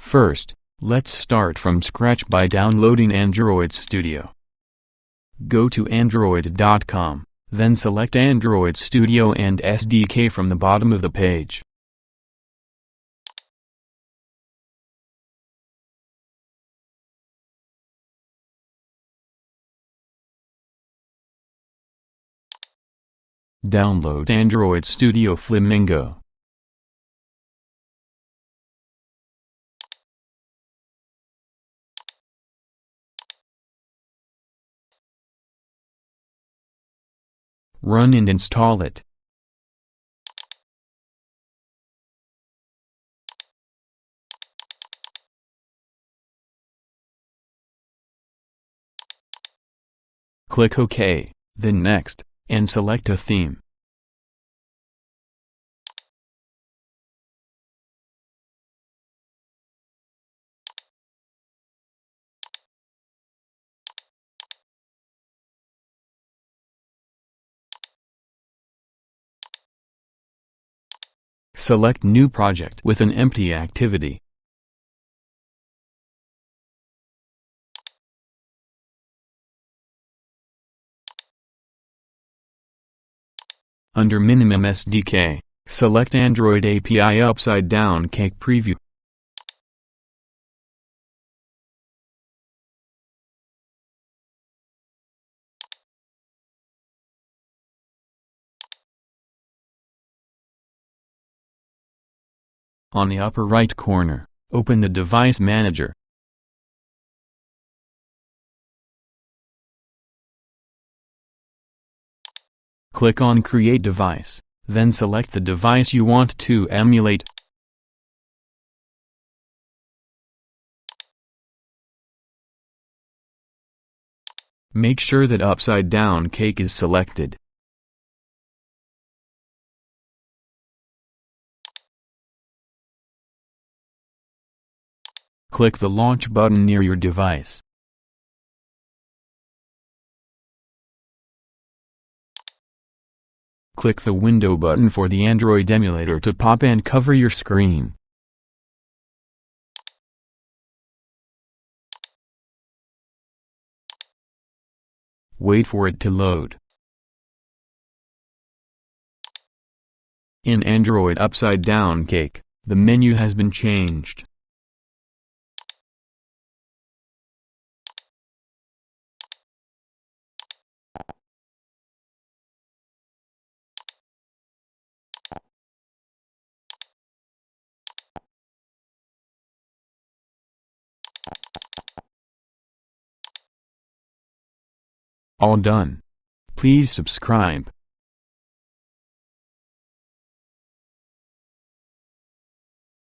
First, let's start from scratch by downloading Android Studio. Go to android.com, then select Android Studio and SDK from the bottom of the page. Download Android Studio Flamingo. Run and install it. Click OK, then Next, and select a theme. Select New Project with an empty activity. Under Minimum SDK, select Android API Upside Down Cake Preview. On the upper right corner, open the Device Manager. Click on Create Device, then select the device you want to emulate. Make sure that Upside Down Cake is selected. Click the Launch button near your device. Click the Window button for the Android emulator to pop and cover your screen. Wait for it to load. In Android Upside Down Cake, the menu has been changed. All done. Please subscribe.